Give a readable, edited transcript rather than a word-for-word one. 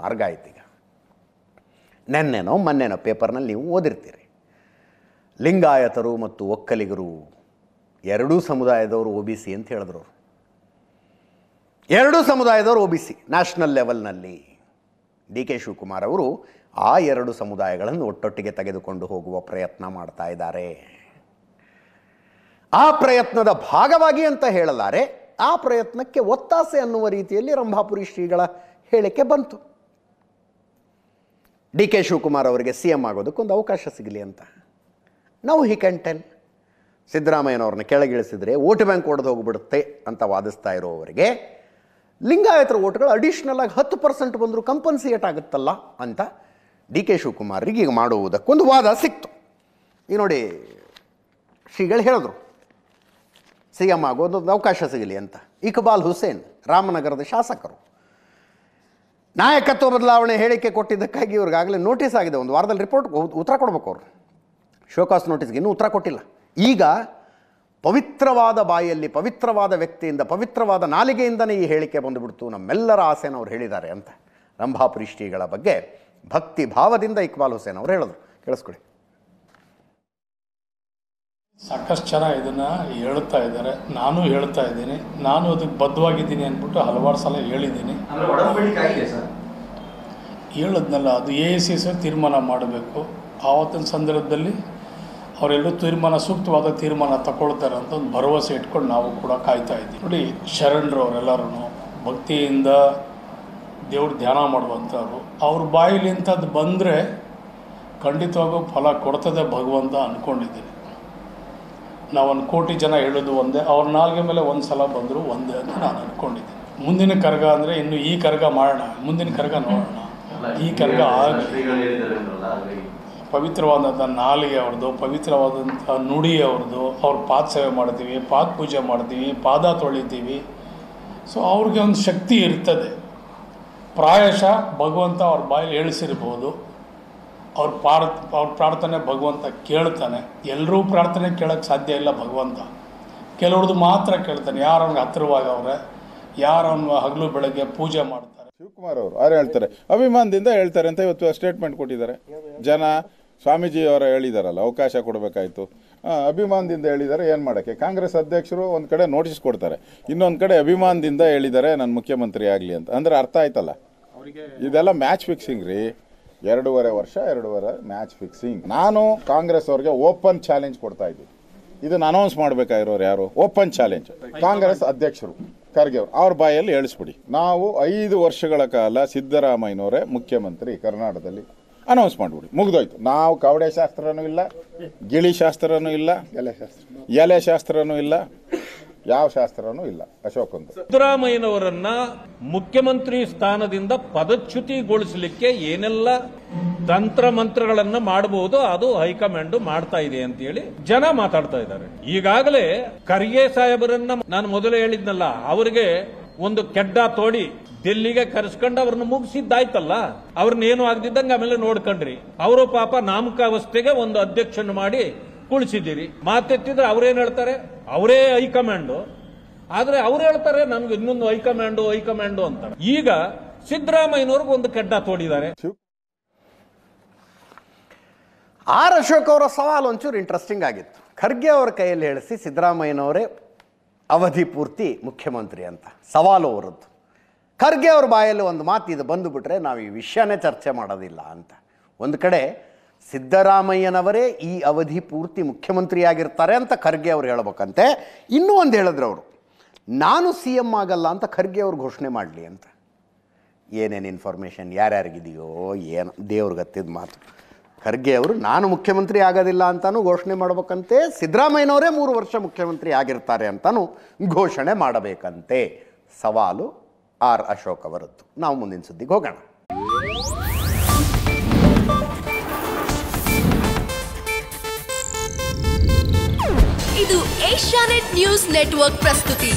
ಮಾರ್ಗ ಆಯ್ತು. ಈಗ ನೆನ್ನೆನೋ ಮೊನ್ನೆನೋ ಪೇಪರ್ನಲ್ಲಿ ನೀವು ಓದಿರ್ತೀರಿ, ಲಿಂಗಾಯತರು ಮತ್ತು ಒಕ್ಕಲಿಗರು ಎರಡೂ ಸಮುದಾಯದವರು OBC ಅಂತ ಹೇಳಿದ್ರು. ಎರಡೂ ಸಮುದಾಯದವರು OBC ನ್ಯಾಷನಲ್ ಲೆವೆಲ್ನಲ್ಲಿ. DK ಶಿವಕುಮಾರ್ ಅವರು ಆ ಎರಡು ಸಮುದಾಯಗಳನ್ನು ಒಟ್ಟೊಟ್ಟಿಗೆ ತೆಗೆದುಕೊಂಡು ಹೋಗುವ ಪ್ರಯತ್ನ ಮಾಡ್ತಾ ಇದ್ದಾರೆ. ಆ ಪ್ರಯತ್ನದ ಭಾಗವಾಗಿ ಅಂತ ಹೇಳಲಾರೆ, ಆ ಪ್ರಯತ್ನಕ್ಕೆ ಒತ್ತಾಸೆ ಅನ್ನುವ ರೀತಿಯಲ್ಲಿ ರಂಭಾಪುರಿ ಶ್ರೀಗಳ ಹೇಳಿಕೆ ಬಂತು. DK ಶಿವಕುಮಾರ್ ಅವರಿಗೆ CM ಆಗೋದಕ್ಕೊಂದು ಅವಕಾಶ ಸಿಗಲಿ ಅಂತ. ನಾವು ಹಿ ಕ್ಯಾನ್ ಟೆಲ್. ಸಿದ್ದರಾಮಯ್ಯನವ್ರನ್ನ ಕೆಳಗಿಳಿಸಿದರೆ ವೋಟ್ ಬ್ಯಾಂಕ್ ಒಡೆದು ಹೋಗ್ಬಿಡುತ್ತೆ ಅಂತ ವಾದಿಸ್ತಾ ಇರೋವರಿಗೆ ಲಿಂಗಾಯತರ ವೋಟ್ಗಳು ಅಡಿಷ್ನಲ್ ಆಗಿ 10% ಬಂದರೂ ಕಂಪನ್ಸಿಯೇಟ್ ಆಗುತ್ತಲ್ಲ ಅಂತ DK ಶಿವಕುಮಾರಿಗೆ ಈಗ ಮಾಡುವುದಕ್ಕೊಂದು ವಾದ ಸಿಕ್ತು. ಈಗ ನೋಡಿ, ಶ್ರೀಗಳು ಹೇಳಿದ್ರು CM ಆಗೋದೊಂದು ಅವಕಾಶ ಸಿಗಲಿ ಅಂತ. ಇಕ್ಬಾಲ್ ಹುಸೇನ್ ರಾಮನಗರದ ಶಾಸಕರು ನಾಯಕತ್ವ ಬದಲಾವಣೆ ಹೇಳಿಕೆ ಕೊಟ್ಟಿದ್ದಕ್ಕಾಗಿ ಇವ್ರಿಗಾಗಲೇ ನೋಟಿಸ್ ಆಗಿದೆ. ಒಂದು ವಾರದಲ್ಲಿ ಉತ್ತರ ಕೊಡಬೇಕು. ಅವರು ಶೋಕಾಸ್ ನೋಟಿಸ್ಗೆ ಇನ್ನೂ ಉತ್ತರ ಕೊಟ್ಟಿಲ್ಲ. ಈಗ ಪವಿತ್ರವಾದ ಬಾಯಲ್ಲಿ ಪವಿತ್ರವಾದ ವ್ಯಕ್ತಿಯಿಂದ ಪವಿತ್ರವಾದ ನಾಲಿಗೆಯಿಂದನೇ ಈ ಹೇಳಿಕೆ ಬಂದುಬಿಡ್ತು, ನಮ್ಮೆಲ್ಲರ ಆಸೆನ ಅವ್ರು ಹೇಳಿದ್ದಾರೆ ಅಂತ ರಂಭಾಪುರಿ ಶ್ರೀಗಳ ಬಗ್ಗೆ ಭಕ್ತಿ ಭಾವದಿಂದ ಇಕ್ಬಾಲ್ ಹುಸೇನ್ ಅವರು ಹೇಳಿದ್ರು. ಕೇಳಿಸ್ಕೊಳ್ಳಿ. ಸಾಕಷ್ಟು ಜನ ಇದನ್ನು ಹೇಳ್ತಾ ಇದ್ದಾರೆ, ನಾನು ಹೇಳ್ತಾ ಇದ್ದೀನಿ, ನಾನು ಅದಕ್ಕೆ ಬದ್ಧವಾಗಿದ್ದೀನಿ ಅಂದ್ಬಿಟ್ಟು ಹಲವಾರು ಸಲ ಹೇಳಿದ್ದೀನಿ. ಹೇಳಿದ್ನಲ್ಲ, ಅದು AICC ತೀರ್ಮಾನ ಮಾಡಬೇಕು. ಆವತ್ತಿನ ಸಂದರ್ಭದಲ್ಲಿ ಅವರೆಲ್ಲರೂ ಸೂಕ್ತವಾದ ತೀರ್ಮಾನ ತಗೊಳ್ತಾರೆ ಅಂತ ಒಂದು ಭರವಸೆ ಇಟ್ಕೊಂಡು ನಾವು ಕೂಡ ಕಾಯ್ತಾ ಇದ್ದೀವಿ. ನೋಡಿ, ಶರಣರು ಅವರೆಲ್ಲರೂ ಭಕ್ತಿಯಿಂದ ದೇವ್ರ ಧ್ಯಾನ ಮಾಡುವಂಥವ್ರು. ಅವ್ರ ಬಾಯಿಲಿ ಇಂಥದ್ದು ಬಂದರೆ ಖಂಡಿತವಾಗೂ ಫಲ ಕೊಡ್ತದೆ ಭಗವಂತ ಅಂದ್ಕೊಂಡಿದ್ದೀನಿ. ನಾವು 1 ಕೋಟಿ ಜನ ಹೇಳೋದು ಒಂದೇ, ಅವ್ರ ನಾಲ್ಗೆ ಮೇಲೆ ಒಂದು ಸಲ ಬಂದರೂ ಒಂದೇ ಅಂತ ನಾನು ಅಂದ್ಕೊಂಡಿದ್ದೀನಿ. ಮುಂದಿನ ಕರ್ಗ ಅಂದರೆ ಇನ್ನು ಈ ಕರ್ಗ ಮಾಡೋಣ, ಮುಂದಿನ ಕರ್ಗ ನೋಡೋಣ. ಈ ಕರ್ಗ ಪವಿತ್ರವಾದಂಥ ನಾಲಿಗೆ ಅವ್ರದ್ದು, ಪವಿತ್ರವಾದಂಥ ನುಡಿ ಅವ್ರದ್ದು. ಅವ್ರ ಪಾದ ಸೇವೆ ಮಾಡ್ತೀವಿ, ಪಾದ ಪೂಜೆ ಮಾಡ್ತೀವಿ, ಪಾದ ತೊಳಿತೀವಿ. ಸೊ ಅವ್ರಿಗೆ ಒಂದು ಶಕ್ತಿ ಇರ್ತದೆ. ಪ್ರಾಯಶಃ ಭಗವಂತ ಅವ್ರ ಬಾಯಲ್ಲಿ ಹೇಳಿಸಿರ್ಬೋದು. ಅವ್ರ ಪ್ರಾರ್ಥನೆ ಭಗವಂತ ಕೇಳ್ತಾನೆ. ಎಲ್ಲರೂ ಪ್ರಾರ್ಥನೆ ಕೇಳೋಕ್ಕೆ ಸಾಧ್ಯ ಇಲ್ಲ ಭಗವಂತ. ಕೆಲವ್ರದ್ದು ಮಾತ್ರ ಕೇಳ್ತಾನೆ. ಯಾರು ಅವ್ನಿಗೆ ಹತ್ತಿರವಾಗವ್ರೆ, ಯಾರು ಅವ್ನು ಹಗಲು ಬೆಳಗ್ಗೆ ಪೂಜೆ ಮಾಡ್ತಾರೆ. ಶಿವಕುಮಾರ್ ಅವರು ಹೇಳ್ತಾರೆ, ಅಭಿಮಾನದಿಂದ ಹೇಳ್ತಾರೆ ಅಂತ ಇವತ್ತು ಸ್ಟೇಟ್ಮೆಂಟ್ ಕೊಟ್ಟಿದ್ದಾರೆ. ಜನ ಸ್ವಾಮೀಜಿ ಅವರ ಹೇಳಿದಾರಲ್ಲ, ಅವಕಾಶ ಕೊಡಬೇಕಾಯ್ತು, ಅಭಿಮಾನದಿಂದ ಹೇಳಿದ್ದಾರೆ. ಏನು ಮಾಡೋಕ್ಕೆ? ಕಾಂಗ್ರೆಸ್ ಅಧ್ಯಕ್ಷರು ಒಂದು ಕಡೆ ನೋಟಿಸ್ ಕೊಡ್ತಾರೆ, ಇನ್ನೊಂದು ಕಡೆ ಅಭಿಮಾನದಿಂದ ಹೇಳಿದ್ದಾರೆ ನಾನು ಮುಖ್ಯಮಂತ್ರಿ ಆಗಲಿ ಅಂತ. ಅಂದರೆ ಅರ್ಥ ಆಯ್ತಲ್ಲ, ಇದೆಲ್ಲ ಮ್ಯಾಚ್ ಫಿಕ್ಸಿಂಗ್ ರೀ. 2.5 ವರ್ಷ ಮ್ಯಾಚ್ ಫಿಕ್ಸಿಂಗ್. ನಾನು ಕಾಂಗ್ರೆಸ್ ಅವ್ರಿಗೆ ಓಪನ್ ಚಾಲೆಂಜ್ ಕೊಡ್ತಾ ಇದ್ದೀನಿ. ಇದನ್ನು ಅನೌನ್ಸ್ ಮಾಡಬೇಕಾಗಿರೋರು ಯಾರು? ಓಪನ್ ಚಾಲೆಂಜ್ ಕಾಂಗ್ರೆಸ್ ಅಧ್ಯಕ್ಷರು ಖರ್ಗೆ ಅವರು. ಅವ್ರ ಬಾಯಲ್ಲಿ ಹೇಳಿಸ್ಬಿಡಿ, ನಾವು 5 ವರ್ಷಗಳ ಕಾಲ ಸಿದ್ದರಾಮಯ್ಯನವರೇ ಮುಖ್ಯಮಂತ್ರಿ ಕರ್ನಾಟಕದಲ್ಲಿ ಅನೌನ್ಸ್ ಮಾಡಿಬಿಡಿ, ಮುಗಿದೋಯ್ತು. ನಾವು ಕವಡೆ ಶಾಸ್ತ್ರನೂ ಇಲ್ಲ, ಗಿಳಿ ಶಾಸ್ತ್ರನೂ ಇಲ್ಲ, ಎಲೆ ಶಾಸ್ತ್ರನೂ ಇಲ್ಲ, ಯಾವ ಶಾಸ್ತ್ರನೂ ಇಲ್ಲ. ಅಶೋಕ್ ಅಂತ ಸಿದ್ದರಾಮಯ್ಯನವರನ್ನ ಮುಖ್ಯಮಂತ್ರಿ ಸ್ಥಾನದಿಂದ ಪದಚ್ಯುತಿಗೊಳಿಸಲಿಕ್ಕೆ ಏನೆಲ್ಲ ತಂತ್ರ ಮಂತ್ರಗಳನ್ನ ಮಾಡಬಹುದು ಅದು ಹೈಕಮಾಂಡ್ ಮಾಡ್ತಾ ಇದೆ ಅಂತ ಹೇಳಿ ಜನ ಮಾತಾಡ್ತಾ ಇದ್ದಾರೆ. ಈಗಾಗಲೇ ಖರ್ಗೆ ಸಾಹೇಬರನ್ನ ನಾನು ಮೊದಲೇ ಹೇಳಿದ್ನಲ್ಲ, ಅವರಿಗೆ ಒಂದು ಕೆಡ್ಡ ತೋಡಿ ದಿಲ್ಲಿಗೆ ಕರೆಸ್ಕೊಂಡು ಅವ್ರನ್ನ ಮುಗಿಸಿದ್ದಾಯ್ತಲ್ಲ. ಅವ್ರನ್ನ ಏನು ಆಗದಿದ್ದಂಗೆ ಆಮೇಲೆ ನೋಡ್ಕೊಂಡ್ರಿ. ಅವರು ಪಾಪ ನಾಮಕಾವಸ್ಥೆಗೆ ಒಂದು ಅಧ್ಯಕ್ಷನ ಮಾಡಿ ಕುಳಿಸಿದ್ದೀರಿ. ಮಾತೆತ್ತಿದ್ರೆ ಅವ್ರೇನ್ ಹೇಳ್ತಾರೆ? ಅವರೇ ಹೈಕಮಾಂಡು. ಆದ್ರೆ ಅವ್ರು ಹೇಳ್ತಾರೆ ನಮ್ಗೆ ಇನ್ನೊಂದು ಹೈಕಮಾಂಡು ಅಂತಾರೆ. ಈಗ ಸಿದ್ದರಾಮಯ್ಯನವ್ರಿಗೆ ಒಂದು ಕೆಡ್ಡ ತೋಡಿದ್ದಾರೆ. ಆರ್ ಅಶೋಕ್ ಅವರ ಸವಾಲು ಒಂಚೂರು ಇಂಟ್ರೆಸ್ಟಿಂಗ್ ಆಗಿತ್ತು. ಖರ್ಗೆ ಅವರ ಕೈಯಲ್ಲಿ ಹೇಳಿಸಿ ಸಿದ್ದರಾಮಯ್ಯನವರೇ ಅವಧಿ ಪೂರ್ತಿ ಮುಖ್ಯಮಂತ್ರಿ ಅಂತ ಸವಾಲು ಅವರದ್ದು. ಖರ್ಗೆ ಅವ್ರ ಬಾಯಲ್ಲಿ ಒಂದು ಮಾತು ಇದು ಬಂದುಬಿಟ್ರೆ ನಾವು ಈ ವಿಷಯನೇ ಚರ್ಚೆ ಮಾಡೋದಿಲ್ಲ ಅಂತ. ಒಂದು ಕಡೆ ಸಿದ್ದರಾಮಯ್ಯನವರೇ ಈ ಅವಧಿ ಪೂರ್ತಿ ಮುಖ್ಯಮಂತ್ರಿಯಾಗಿರ್ತಾರೆ ಅಂತ ಖರ್ಗೆ ಅವ್ರು ಹೇಳ್ಬೇಕಂತೆ. ಇನ್ನೂ ಒಂದು ಹೇಳಿದ್ರು ಅವರು, ನಾನು CM ಆಗಲ್ಲ ಅಂತ ಖರ್ಗೆ ಅವ್ರು ಘೋಷಣೆ ಮಾಡಲಿ ಅಂತ. ಏನೇನು ಇನ್ಫಾರ್ಮೇಷನ್ ಯಾರ್ಯಾರಿಗಿದೆಯೋ ಏನು ದೇವ್ರಿಗತ್ತಿದ ಮಾತು. ಖರ್ಗೆ ಅವರು ನಾನು ಮುಖ್ಯಮಂತ್ರಿ ಆಗೋದಿಲ್ಲ ಅಂತಾನು ಘೋಷಣೆ ಮಾಡ್ಬೇಕಂತೆ, ಸಿದ್ದರಾಮಯ್ಯನವರೇ 3 ವರ್ಷ ಮುಖ್ಯಮಂತ್ರಿ ಆಗಿರ್ತಾರೆ ಅಂತಾನು ಘೋಷಣೆ ಮಾಡಬೇಕಂತೆ. ಸವಾಲು ಆರ್ ಅಶೋಕ್ ಅವರದ್ದು. ನಾವು ಮುಂದಿನ ಸುದ್ದಿಗೆ ಹೋಗೋಣ. ಇದು ಏಷ್ಯಾನೆಟ್ ನ್ಯೂಸ್ ನೆಟ್ವರ್ಕ್ ಪ್ರಸ್ತುತಿ.